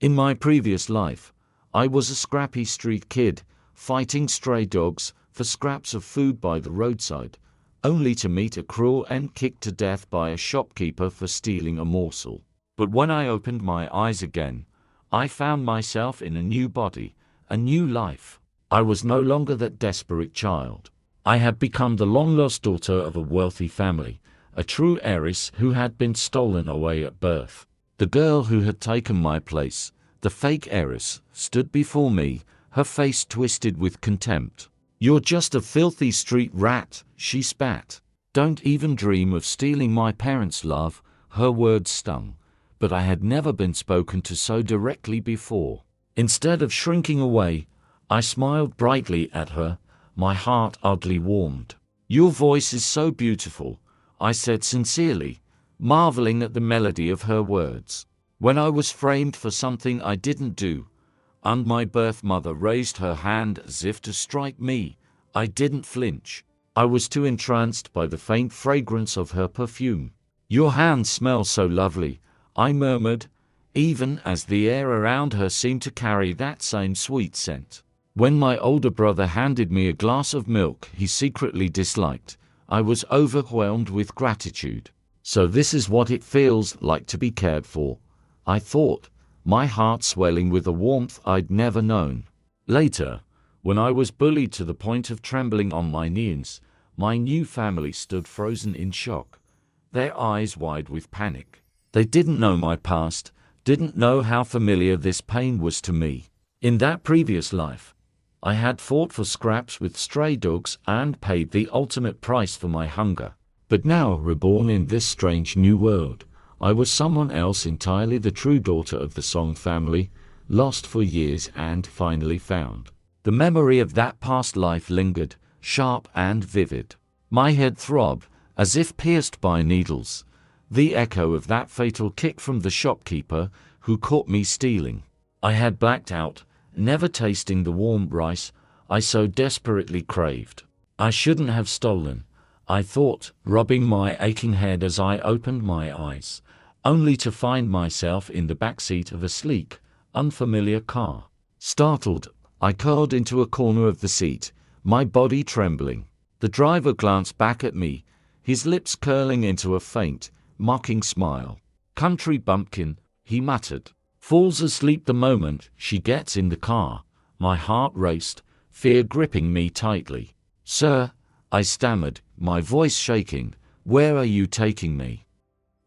In my previous life, I was a scrappy street kid, fighting stray dogs for scraps of food by the roadside, only to meet a cruel and kicked to death by a shopkeeper for stealing a morsel. But when I opened my eyes again, I found myself in a new body, a new life. I was no longer that desperate child. I had become the long-lost daughter of a wealthy family, a true heiress who had been stolen away at birth. The girl who had taken my place, the fake heiress, stood before me, her face twisted with contempt. "You're just a filthy street rat," she spat. "Don't even dream of stealing my parents' love." Her words stung, but I had never been spoken to so directly before. Instead of shrinking away, I smiled brightly at her, my heart oddly warmed. "Your voice is so beautiful," I said sincerely, marveling at the melody of her words. When I was framed for something I didn't do, and my birth mother raised her hand as if to strike me, I didn't flinch. I was too entranced by the faint fragrance of her perfume. "Your hands smell so lovely," I murmured, even as the air around her seemed to carry that same sweet scent. When my older brother handed me a glass of milk he secretly disliked, I was overwhelmed with gratitude. So this is what it feels like to be cared for, I thought, my heart swelling with a warmth I'd never known. Later, when I was bullied to the point of trembling on my knees, my new family stood frozen in shock, their eyes wide with panic. They didn't know my past, didn't know how familiar this pain was to me. In that previous life, I had fought for scraps with stray dogs and paid the ultimate price for my hunger. But now, reborn in this strange new world, I was someone else entirely, the true daughter of the Song family, lost for years and finally found. The memory of that past life lingered, sharp and vivid. My head throbbed, as if pierced by needles, the echo of that fatal kick from the shopkeeper who caught me stealing. I had blacked out, never tasting the warm rice I so desperately craved. I shouldn't have stolen, I thought, rubbing my aching head as I opened my eyes, only to find myself in the backseat of a sleek, unfamiliar car. Startled, I curled into a corner of the seat, my body trembling. The driver glanced back at me, his lips curling into a faint, mocking smile. "Country bumpkin," he muttered. "Falls asleep the moment she gets in the car." My heart raced, fear gripping me tightly. "Sir," I stammered, my voice shaking, "where are you taking me?"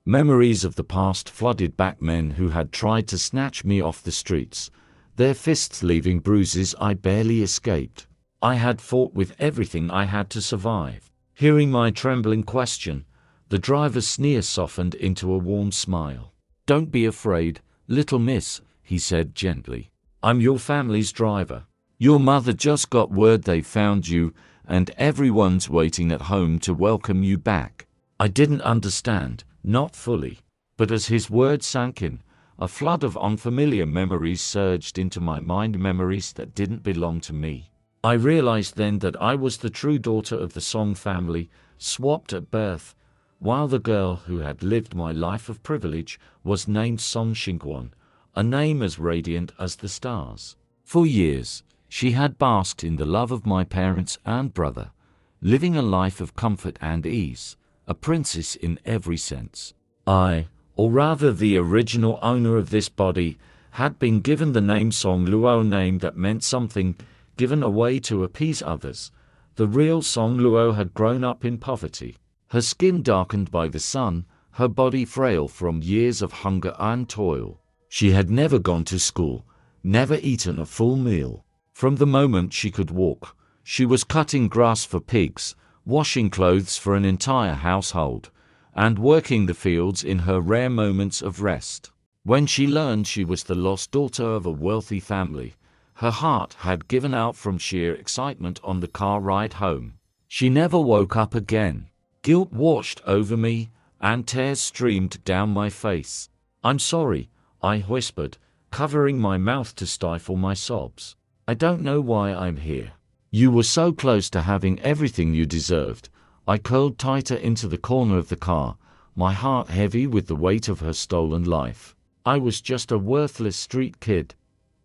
Memories of the past flooded back, men who had tried to snatch me off the streets, their fists leaving bruises I barely escaped. I had fought with everything I had to survive. Hearing my trembling question, the driver's sneer softened into a warm smile. "Don't be afraid, little miss," he said gently. "I'm your family's driver. Your mother just got word they found you, and everyone's waiting at home to welcome you back." I didn't understand, not fully. But as his words sank in, a flood of unfamiliar memories surged into my mind, memories that didn't belong to me. I realized then that I was the true daughter of the Song family, swapped at birth, while the girl who had lived my life of privilege was named Song Xingwan, a name as radiant as the stars. For years, she had basked in the love of my parents and brother, living a life of comfort and ease, a princess in every sense. I, or rather the original owner of this body, had been given the name Song Luo, a name that meant something, given away to appease others. The real Song Luo had grown up in poverty, her skin darkened by the sun, her body frail from years of hunger and toil. She had never gone to school, never eaten a full meal. From the moment she could walk, she was cutting grass for pigs, washing clothes for an entire household, and working the fields in her rare moments of rest. When she learned she was the lost daughter of a wealthy family, her heart had given out from sheer excitement on the car ride home. She never woke up again. Guilt washed over me, and tears streamed down my face. "I'm sorry," I whispered, covering my mouth to stifle my sobs. "I don't know why I'm here." "You were so close to having everything you deserved." I curled tighter into the corner of the car, my heart heavy with the weight of her stolen life. I was just a worthless street kid,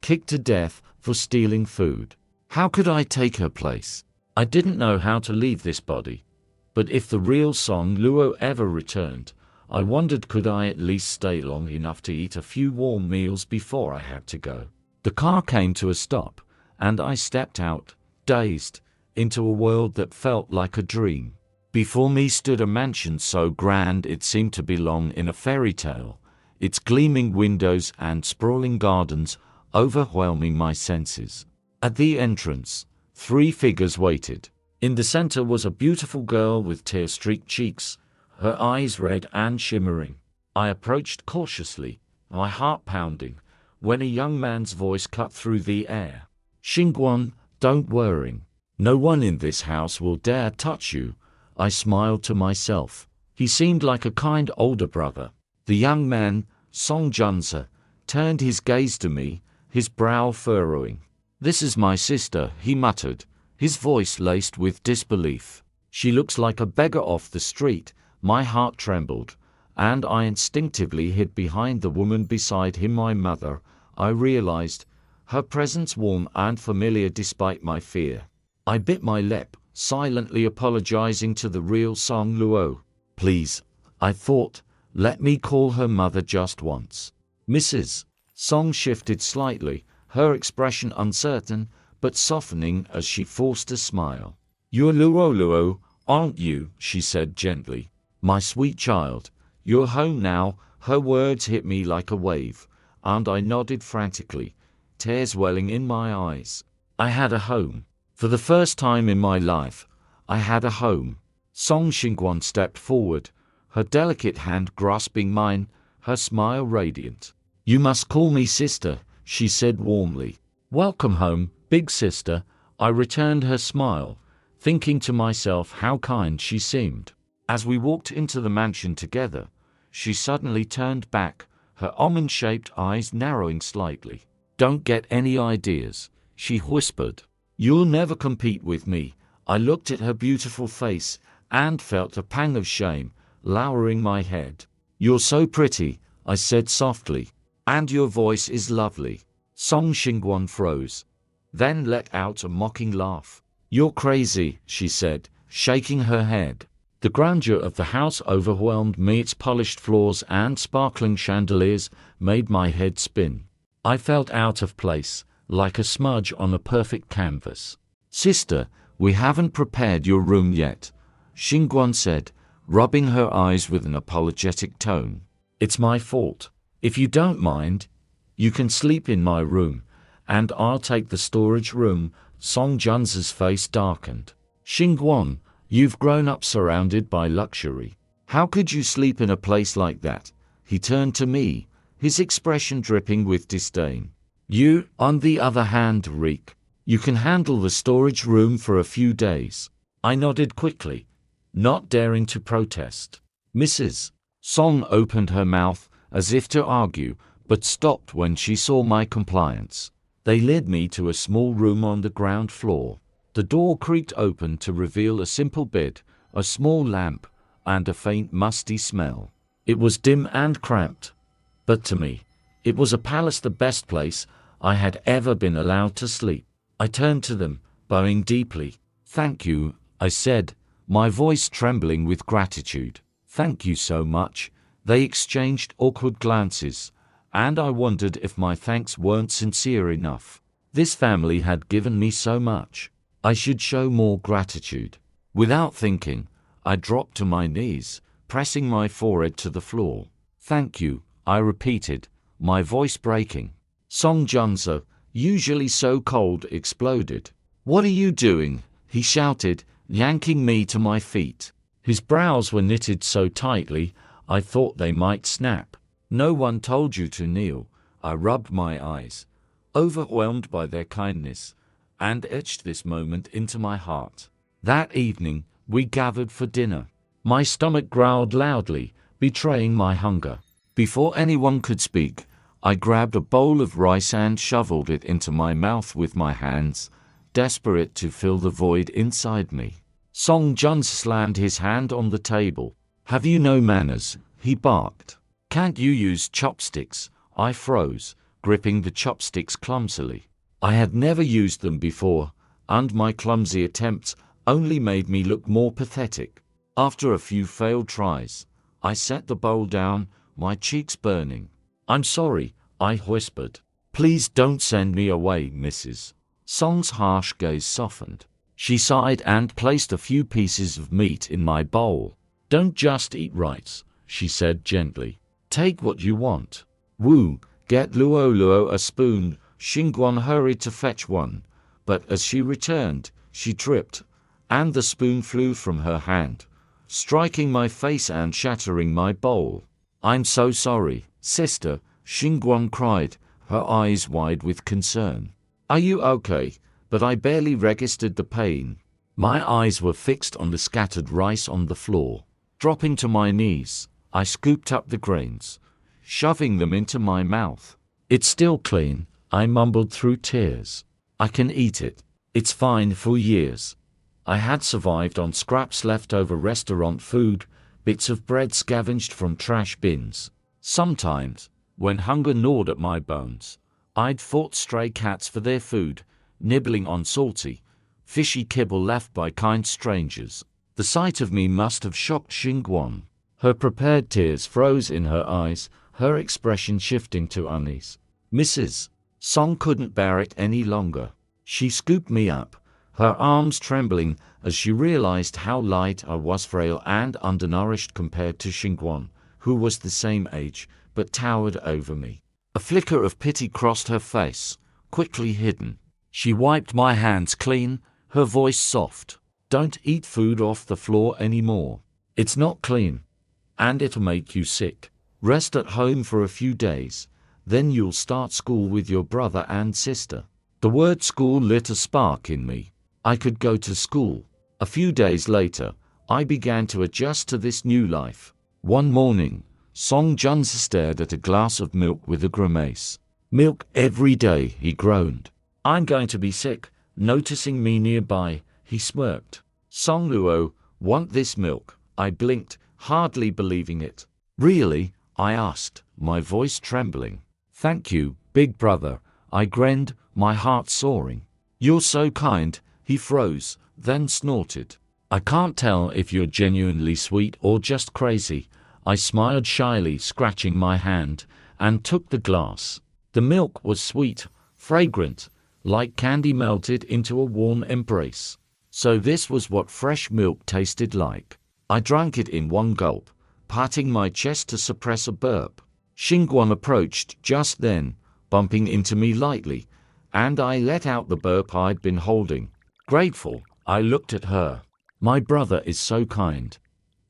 kicked to death for stealing food. How could I take her place? I didn't know how to leave this body. But if the real Song Luo ever returned, I wondered could I at least stay long enough to eat a few warm meals before I had to go. The car came to a stop, and I stepped out, dazed, into a world that felt like a dream. Before me stood a mansion so grand it seemed to belong in a fairy tale, its gleaming windows and sprawling gardens overwhelming my senses. At the entrance, 3 figures waited. In the center was a beautiful girl with tear-streaked cheeks, her eyes red and shimmering. I approached cautiously, my heart pounding, when a young man's voice cut through the air. "Xingwan, don't worry. No one in this house will dare touch you." I smiled to myself. He seemed like a kind older brother. The young man, Song Xingwan, turned his gaze to me, his brow furrowing. "This is my sister," he muttered, his voice laced with disbelief. "She looks like a beggar off the street." My heart trembled, and I instinctively hid behind the woman beside him, my mother. I realized her presence warm and familiar despite my fear. I bit my lip, silently apologizing to the real Song Luo. "Please," I thought, "let me call her mother just once." "Mrs." Song shifted slightly, her expression uncertain, but softening as she forced a smile. "You're Luo Luo, aren't you?" she said gently. "My sweet child, you're home now." Her words hit me like a wave, and I nodded frantically, tears welling in my eyes. I had a home. For the first time in my life, I had a home. Song Xingwan stepped forward, her delicate hand grasping mine, her smile radiant. "You must call me sister," she said warmly. "Welcome home, big sister." I returned her smile, thinking to myself how kind she seemed. As we walked into the mansion together, she suddenly turned back, her almond-shaped eyes narrowing slightly. "Don't get any ideas," she whispered. "You'll never compete with me." I looked at her beautiful face and felt a pang of shame, lowering my head. "You're so pretty," I said softly, "and your voice is lovely." Song Xingwan froze, then let out a mocking laugh. "You're crazy," she said, shaking her head. The grandeur of the house overwhelmed me. Its polished floors and sparkling chandeliers made my head spin. I felt out of place, like a smudge on a perfect canvas. "Sister, we haven't prepared your room yet," Xingwan said, rubbing her eyes with an apologetic tone. "It's my fault. If you don't mind, you can sleep in my room, and I'll take the storage room." Song Xingwan's face darkened. "Xingwan, you've grown up surrounded by luxury. How could you sleep in a place like that?" He turned to me, his expression dripping with disdain. "You, on the other hand, reek. You can handle the storage room for a few days." I nodded quickly, not daring to protest. "Mrs." Song opened her mouth as if to argue, but stopped when she saw my compliance. They led me to a small room on the ground floor. The door creaked open to reveal a simple bed, a small lamp, and a faint musty smell. It was dim and cramped, but to me, it was a palace, the best place I had ever been allowed to sleep. I turned to them, bowing deeply. "Thank you," I said, my voice trembling with gratitude. "Thank you so much." They exchanged awkward glances, and I wondered if my thanks weren't sincere enough. This family had given me so much. I should show more gratitude. Without thinking, I dropped to my knees, pressing my forehead to the floor. "Thank you," I repeated, my voice breaking. Song Xingwan, usually so cold, exploded. "What are you doing?" he shouted, yanking me to my feet. His brows were knitted so tightly, I thought they might snap. "No one told you to kneel." I rubbed my eyes, overwhelmed by their kindness, and etched this moment into my heart. That evening, we gathered for dinner. My stomach growled loudly, betraying my hunger. Before anyone could speak, I grabbed a bowl of rice and shoveled it into my mouth with my hands, desperate to fill the void inside me. Song Xingwan slammed his hand on the table. "Have you no manners?" he barked. "Can't you use chopsticks?" I froze, gripping the chopsticks clumsily. I had never used them before, and my clumsy attempts only made me look more pathetic. After a few failed tries, I set the bowl down, my cheeks burning. "I'm sorry," I whispered. "Please don't send me away, Mrs." Song's harsh gaze softened. She sighed and placed a few pieces of meat in my bowl. "Don't just eat rice," she said gently. "Take what you want." "Woo, get Luo a spoon." Xingwan hurried to fetch one, but as she returned, she tripped, and the spoon flew from her hand, striking my face and shattering my bowl. "I'm so sorry, sister," Xingwan cried, her eyes wide with concern. "Are you okay?" But I barely registered the pain. My eyes were fixed on the scattered rice on the floor. Dropping to my knees, I scooped up the grains, shoving them into my mouth. "It's still clean," I mumbled through tears. "I can eat it. It's fine for years." I had survived on scraps left over restaurant food, bits of bread scavenged from trash bins. Sometimes, when hunger gnawed at my bones, I'd fought stray cats for their food, nibbling on salty, fishy kibble left by kind strangers. The sight of me must have shocked Xingwan. Her prepared tears froze in her eyes, her expression shifting to unease. "Mrs." Song couldn't bear it any longer. She scooped me up, her arms trembling as she realized how light I was, frail and undernourished compared to Xingwan, who was the same age, but towered over me. A flicker of pity crossed her face, quickly hidden. She wiped my hands clean, her voice soft. "Don't eat food off the floor anymore. It's not clean, and it'll make you sick. Rest at home for a few days, then you'll start school with your brother and sister." The word school lit a spark in me. I could go to school. A few days later, I began to adjust to this new life. One morning, Song Xingwan stared at a glass of milk with a grimace. "Milk every day," he groaned. "I'm going to be sick." Noticing me nearby, he smirked. "Song Luo, want this milk?" I blinked, hardly believing it. "Really?" I asked, my voice trembling. "Thank you, big brother," I grinned, my heart soaring. "You're so kind." He froze, then snorted. "I can't tell if you're genuinely sweet or just crazy." I smiled shyly, scratching my hand, and took the glass. The milk was sweet, fragrant, like candy melted into a warm embrace. So this was what fresh milk tasted like. I drank it in one gulp, patting my chest to suppress a burp. Xingwan approached just then, bumping into me lightly, and I let out the burp I'd been holding. Grateful, I looked at her. "My brother is so kind.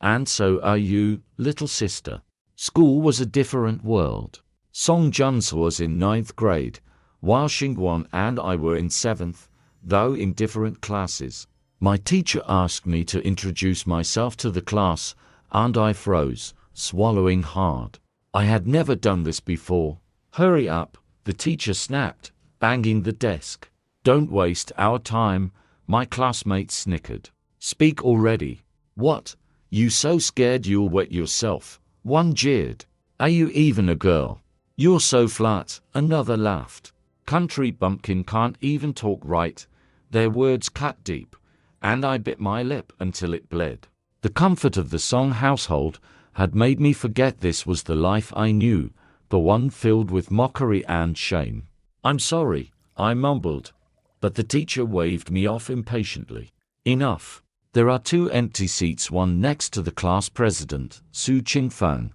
And so are you, little sister." School was a different world. Song Xingwan was in 9th grade, while Xingwan and I were in 7th, though in different classes. My teacher asked me to introduce myself to the class, and I froze, swallowing hard. I had never done this before. "Hurry up," the teacher snapped, banging the desk. "Don't waste our time," my classmates snickered. "Speak already." "What? You so scared you'll wet yourself?" one jeered. "Are you even a girl? You're so flat," another laughed. Country bumpkin can't even talk right. Their words cut deep, and I bit my lip until it bled. The comfort of the Song household had made me forget this was the life I knew, the one filled with mockery and shame. "I'm sorry," I mumbled, but the teacher waved me off impatiently. "Enough. There are 2 empty seats, one next to the class president, Su Qingfang,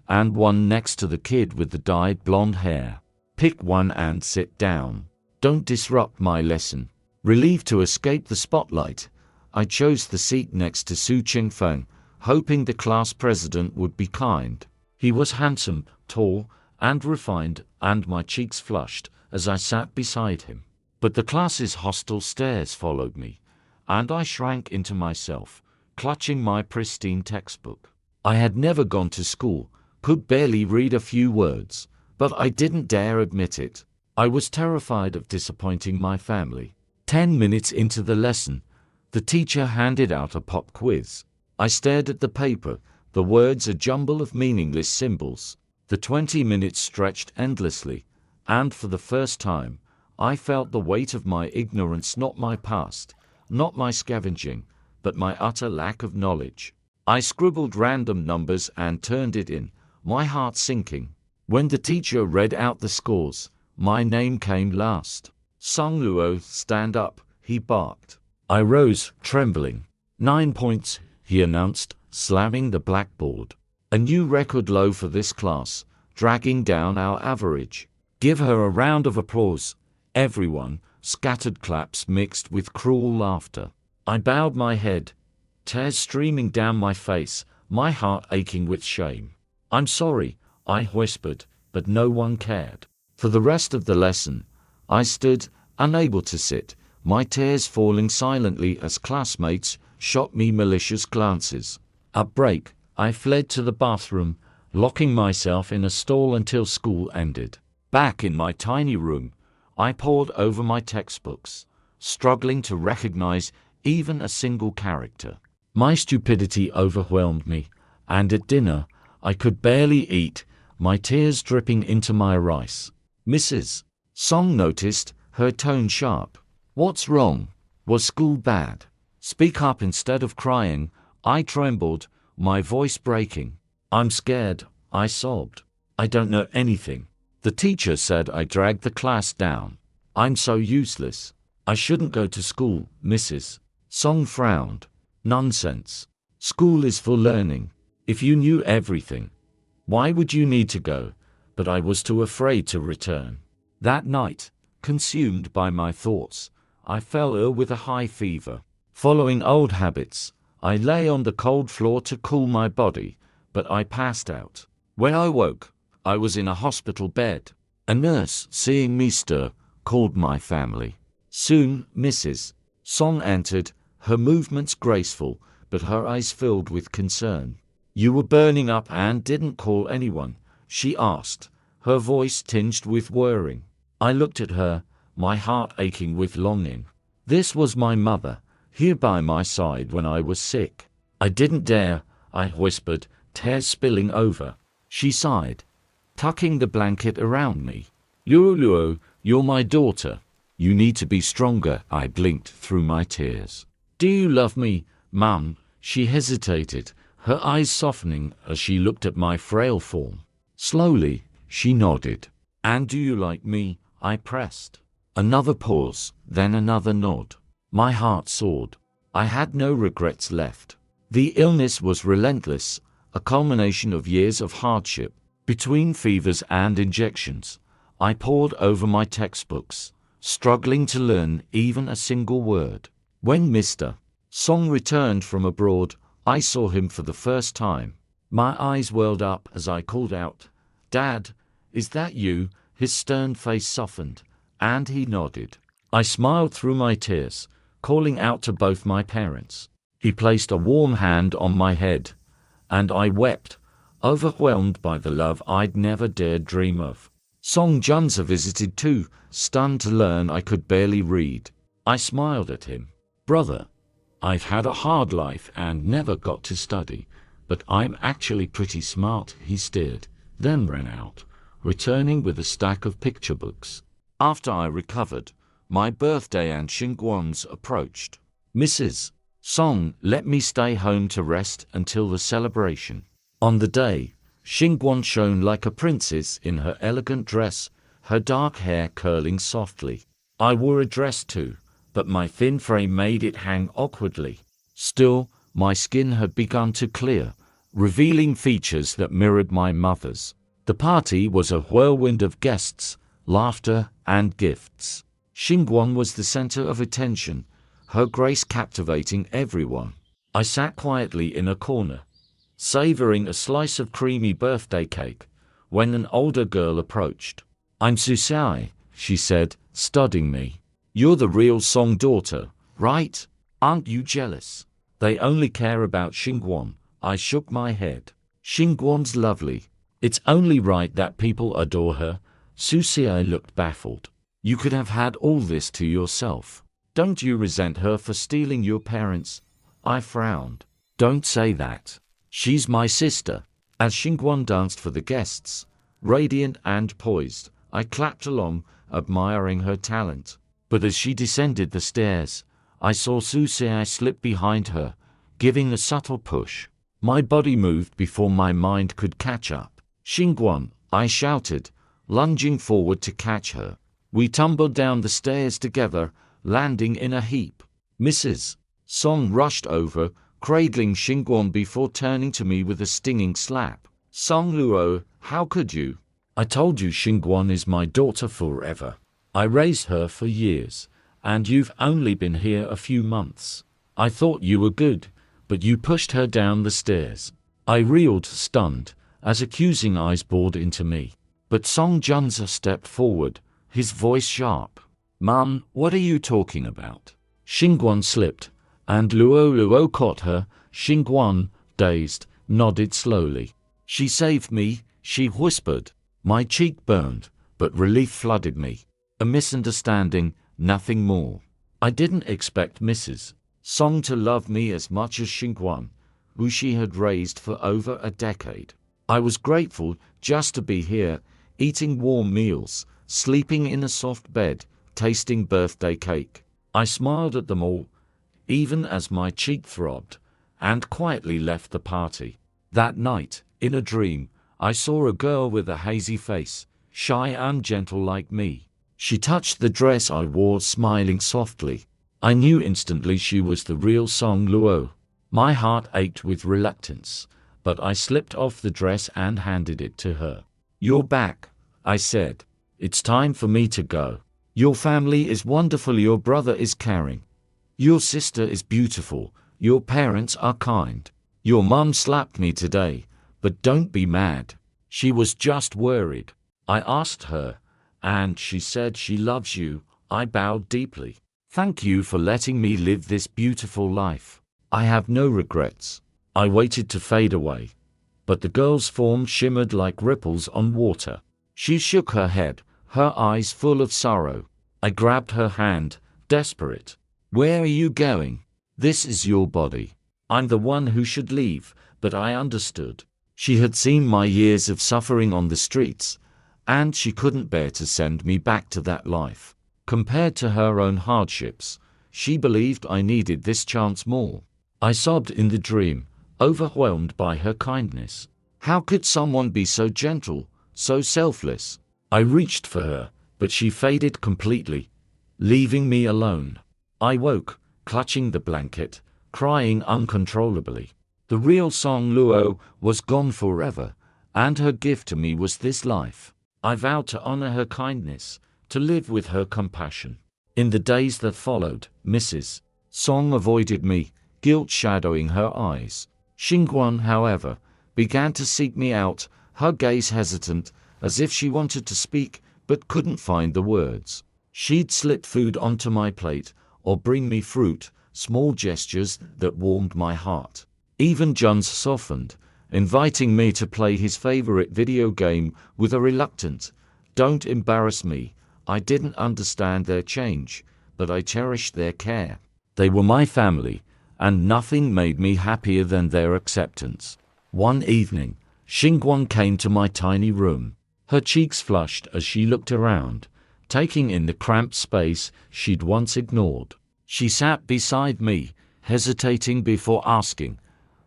and one next to the kid with the dyed blonde hair. Pick one and sit down. Don't disrupt my lesson." Relieved to escape the spotlight, I chose the seat next to Su Qingfang, hoping the class president would be kind. He was handsome, tall, and refined, and my cheeks flushed as I sat beside him. But the class's hostile stares followed me, and I shrank into myself, clutching my pristine textbook. I had never gone to school, could barely read a few words, but I didn't dare admit it. I was terrified of disappointing my family. 10 minutes into the lesson, the teacher handed out a pop quiz. I stared at the paper, the words a jumble of meaningless symbols. The 20 minutes stretched endlessly, and for the first time, I felt the weight of my ignorance, not my past, not my scavenging, but my utter lack of knowledge. I scribbled random numbers and turned it in, my heart sinking. When the teacher read out the scores, my name came last. "Song Luo, stand up," he barked. I rose, trembling. 9 points, he announced, slamming the blackboard. "A new record low for this class, dragging down our average. Give her a round of applause, everyone." Scattered claps mixed with cruel laughter. I bowed my head, tears streaming down my face, my heart aching with shame. "I'm sorry," I whispered, but no one cared. For the rest of the lesson, I stood, unable to sit, my tears falling silently as classmates shot me malicious glances. At break, I fled to the bathroom, locking myself in a stall until school ended. Back in my tiny room, I pored over my textbooks, struggling to recognize even a single character. My stupidity overwhelmed me, and at dinner, I could barely eat, my tears dripping into my rice. "Mrs. Song," noticed, her tone sharp. "What's wrong? Was school bad? Speak up instead of crying." I trembled, my voice breaking. "I'm scared," I sobbed. "I don't know anything. The teacher said I dragged the class down. I'm so useless. I shouldn't go to school, Mrs. Song frowned. "Nonsense. School is for learning. If you knew everything, why would you need to go?" But I was too afraid to return. That night, consumed by my thoughts, I fell ill with a high fever. Following old habits, I lay on the cold floor to cool my body, but I passed out. When I woke, I was in a hospital bed. A nurse, seeing me stir, called my family. Soon, Mrs. Song entered, her movements graceful, but her eyes filled with concern. "You were burning up and didn't call anyone?" she asked, her voice tinged with worrying. I looked at her, my heart aching with longing. This was my mother, here by my side when I was sick. "I didn't dare," I whispered, tears spilling over. She sighed, tucking the blanket around me. "Luo, you're my daughter. You need to be stronger." I blinked through my tears. "Do you love me, Mum?" She hesitated, her eyes softening as she looked at my frail form. Slowly, she nodded. "And do you like me?" I pressed. Another pause, then another nod. My heart soared. I had no regrets left. The illness was relentless, a culmination of years of hardship. Between fevers and injections, I pored over my textbooks, struggling to learn even a single word. When Mr. Song returned from abroad, I saw him for the first time. My eyes welled up as I called out, "Dad, is that you?" His stern face softened, and he nodded. I smiled through my tears, calling out to both my parents. He placed a warm hand on my head, and I wept, overwhelmed by the love I'd never dared dream of. Song Junza visited too, stunned to learn I could barely read. I smiled at him. "Brother, I've had a hard life and never got to study, but I'm actually pretty smart," he stared, then ran out, returning with a stack of picture books. After I recovered, my birthday and Xingwan's approached. "Mrs. Song let me stay home to rest until the celebration." On the day, Xingwan shone like a princess in her elegant dress, her dark hair curling softly. I wore a dress too, but my thin frame made it hang awkwardly. Still, my skin had begun to clear, revealing features that mirrored my mother's. The party was a whirlwind of guests, laughter, and gifts. Xingwan was the center of attention, her grace captivating everyone. I sat quietly in a corner, savoring a slice of creamy birthday cake, when an older girl approached. "I'm Susai," she said, studying me. "You're the real Song daughter, right? Aren't you jealous?" "They only care about Xingwan." I shook my head. "Xingwan's lovely. It's only right that people adore her." Susai looked baffled. "You could have had all this to yourself. Don't you resent her for stealing your parents?" I frowned. "Don't say that. She's my sister." As Xingwan danced for the guests, radiant and poised. I clapped along, admiring her talent. But as she descended the stairs, I saw Su Xie slip behind her, giving a subtle push. My body moved before my mind could catch up. "Xingwan," I shouted, lunging forward to catch her. We tumbled down the stairs together, landing in a heap. "Mrs. Song rushed over, cradling Xingwan before turning to me with a stinging slap. "Song Luo, how could you? I told you Xingwan is my daughter forever. I raised her for years, and you've only been here a few months. I thought you were good, but you pushed her down the stairs." I reeled, stunned, as accusing eyes bored into me. But Song Junza stepped forward, his voice sharp. "Mum, what are you talking about?" Xingwan slipped, and Luo caught her. Xingwan, dazed, nodded slowly. "She saved me," she whispered. My cheek burned, but relief flooded me. A misunderstanding, nothing more. I didn't expect Mrs. Song to love me as much as Xingwan, who she had raised for over a decade. I was grateful just to be here, eating warm meals, sleeping in a soft bed, tasting birthday cake. I smiled at them all, even as my cheek throbbed, and quietly left the party. That night, in a dream, I saw a girl with a hazy face, shy and gentle like me. She touched the dress I wore, smiling softly. I knew instantly she was the real Song Luo. My heart ached with reluctance, but I slipped off the dress and handed it to her. "You're back," I said. "It's time for me to go. Your family is wonderful, your brother is caring. Your sister is beautiful, your parents are kind. Your mum slapped me today, but don't be mad. She was just worried." I asked her, and she said she loves you. I bowed deeply. "Thank you for letting me live this beautiful life. I have no regrets." I waited to fade away, but the girl's form shimmered like ripples on water. She shook her head, her eyes full of sorrow. I grabbed her hand, desperate. "Where are you going? This is your body. I'm the one who should leave," but I understood. She had seen my years of suffering on the streets, and she couldn't bear to send me back to that life. Compared to her own hardships, she believed I needed this chance more. I sobbed in the dream, overwhelmed by her kindness. How could someone be so gentle, so selfless? I reached for her, but she faded completely, leaving me alone. I woke, clutching the blanket, crying uncontrollably. The real Song Luo was gone forever, and her gift to me was this life. I vowed to honor her kindness, to live with her compassion. In the days that followed, Mrs. Song avoided me, guilt shadowing her eyes. Xingwan, however, began to seek me out, her gaze hesitant, as if she wanted to speak but couldn't find the words. She'd slip food onto my plate or bring me fruit, small gestures that warmed my heart. Even Jun's softened, inviting me to play his favorite video game with a reluctant, "Don't embarrass me." I didn't understand their change, but I cherished their care. They were my family, and nothing made me happier than their acceptance. One evening, Xingwan came to my tiny room. Her cheeks flushed as she looked around, taking in the cramped space she'd once ignored. She sat beside me, hesitating before asking,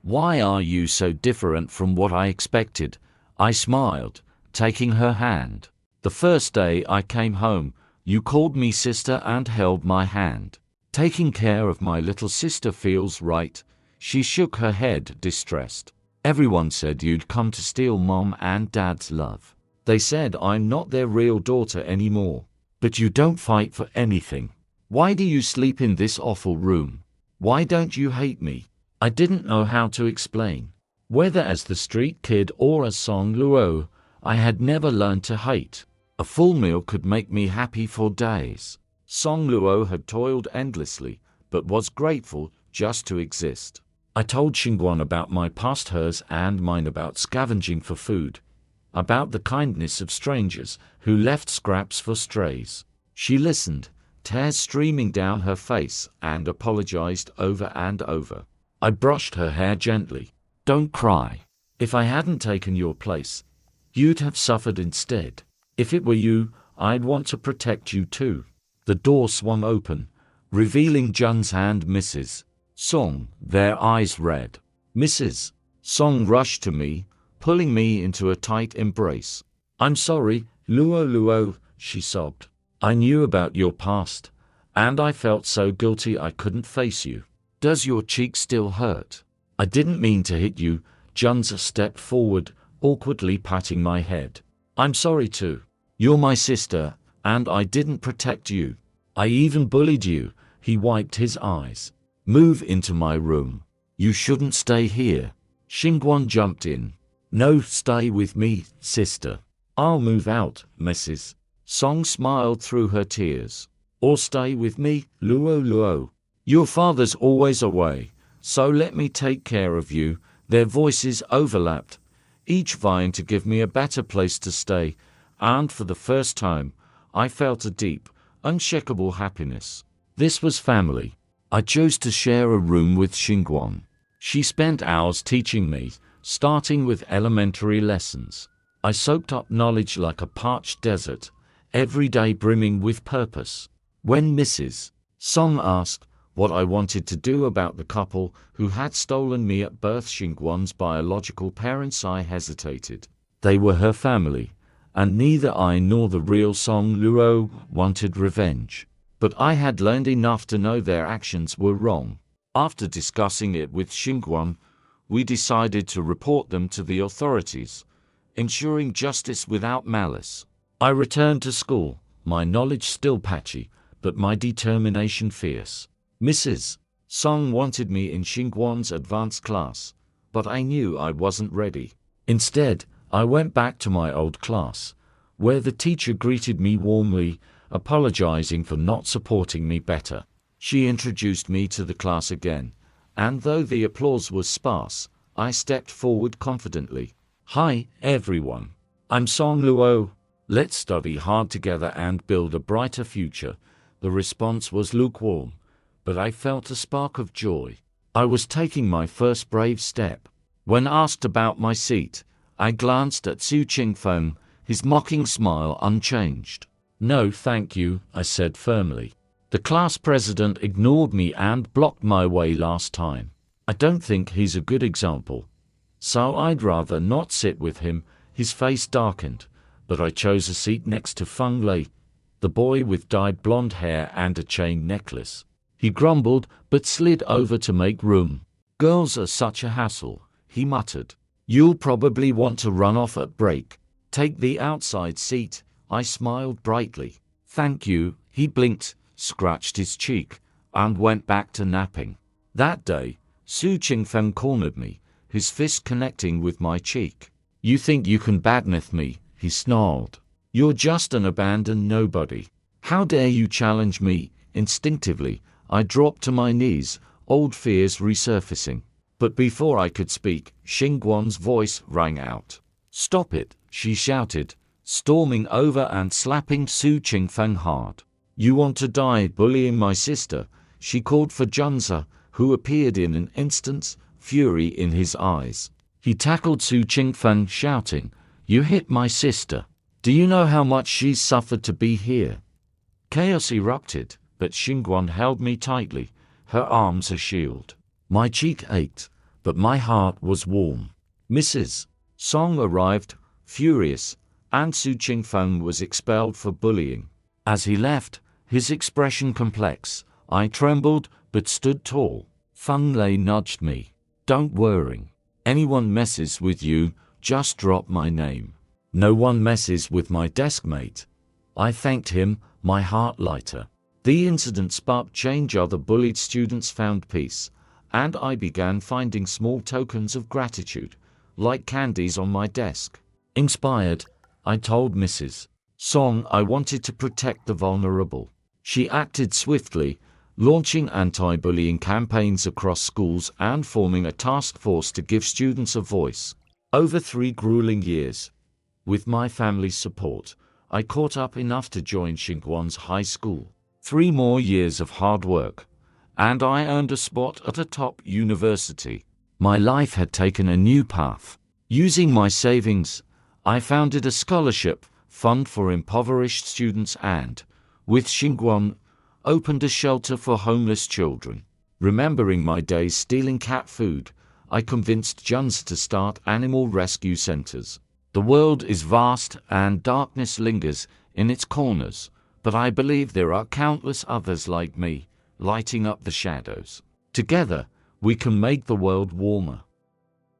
"Why are you so different from what I expected?" I smiled, taking her hand. "The first day I came home, you called me sister and held my hand. Taking care of my little sister feels right." She shook her head, distressed. "Everyone said you'd come to steal Mom and Dad's love. They said I'm not their real daughter anymore. But you don't fight for anything. Why do you sleep in this awful room? Why don't you hate me?" I didn't know how to explain. Whether as the street kid or as Song Luo, I had never learned to hate. A full meal could make me happy for days. Song Luo had toiled endlessly, but was grateful just to exist. I told Xingwan about my past, hers and mine, about scavenging for food, about the kindness of strangers who left scraps for strays. She listened, tears streaming down her face, and apologized over and over. I brushed her hair gently. "Don't cry. If I hadn't taken your place, You'd have suffered instead. If it were you, I'd want to protect you too. The door swung open, revealing Jun's hand, Mrs. Song, their eyes red. Mrs. Song rushed to me, pulling me into a tight embrace. I'm sorry, Luo, she sobbed. I knew about your past, and I felt so guilty I couldn't face you. Does your cheek still hurt? I didn't mean to hit you. Junza stepped forward, awkwardly patting my head. I'm sorry too. You're my sister, and I didn't protect you. I even bullied you. He wiped his eyes. Move into my room. You shouldn't stay here. Xingwan jumped in. No, stay with me, sister. I'll move out, Mrs. Song smiled through her tears. Or stay with me, Luo. Your father's always away, so let me take care of you. Their voices overlapped, each vying to give me a better place to stay, and for the first time, I felt a deep, unshakable happiness. This was family. I chose to share a room with Xingwan. She spent hours teaching me, starting with elementary lessons. I soaked up knowledge like a parched desert, every day brimming with purpose. When Mrs. Song asked what I wanted to do about the couple who had stolen me at birth, Xingwan's biological parents, I hesitated. They were her family, and neither I nor the real Song Luo wanted revenge. But I had learned enough to know their actions were wrong. After discussing it with Xingwan, we decided to report them to the authorities, ensuring justice without malice. I returned to school, my knowledge still patchy, but my determination fierce. Mrs. Song wanted me in Xingwan's advanced class, but I knew I wasn't ready. Instead, I went back to my old class, where the teacher greeted me warmly, apologizing for not supporting me better. She introduced me to the class again, and though the applause was sparse, I stepped forward confidently. Hi, everyone. I'm Song Luo. Let's study hard together and build a brighter future. The response was lukewarm, but I felt a spark of joy. I was taking my first brave step. When asked about my seat, I glanced at Su Qingfeng, his mocking smile unchanged. No, thank you, I said firmly. The class president ignored me and blocked my way last time. I don't think he's a good example, so I'd rather not sit with him. His face darkened, but I chose a seat next to Feng Lei, the boy with dyed blonde hair and a chain necklace. He grumbled, but slid over to make room. Girls are such a hassle, he muttered. You'll probably want to run off at break. Take the outside seat, I smiled brightly. Thank you, he blinked, scratched his cheek, and went back to napping. That day, Su Qingfeng cornered me, his fist connecting with my cheek. You think you can badmouth me, he snarled. You're just an abandoned nobody. How dare you challenge me? Instinctively, I dropped to my knees, old fears resurfacing. But before I could speak, Xingguan's voice rang out. Stop it, she shouted, storming over and slapping Su Qingfeng hard. You want to die bullying my sister? She called for Junza, who appeared in an instant, fury in his eyes. He tackled Su Qingfeng, shouting, You hit my sister. Do you know how much she's suffered to be here? Chaos erupted, but Xingwan held me tightly, her arms a shield. My cheek ached, but my heart was warm. Mrs. Song arrived, furious, and Su Qingfeng was expelled for bullying. As he left, his expression complex, I trembled, but stood tall. Feng Lei nudged me. Don't worry. Anyone messes with you, just drop my name. No one messes with my desk mate. I thanked him, my heart lighter. The incident sparked change. Other bullied students found peace, and I began finding small tokens of gratitude, like candies on my desk. Inspired, I told Mrs. Song I wanted to protect the vulnerable. She acted swiftly, launching anti-bullying campaigns across schools and forming a task force to give students a voice. Over 3 grueling years, with my family's support, I caught up enough to join Xingguan's high school. 3 more years of hard work, and I earned a spot at a top university. My life had taken a new path. Using my savings, I founded a scholarship fund for impoverished students and, with Xingwan, opened a shelter for homeless children. Remembering my days stealing cat food, I convinced Juns to start animal rescue centers. The world is vast and darkness lingers in its corners, but I believe there are countless others like me, lighting up the shadows. Together, we can make the world warmer.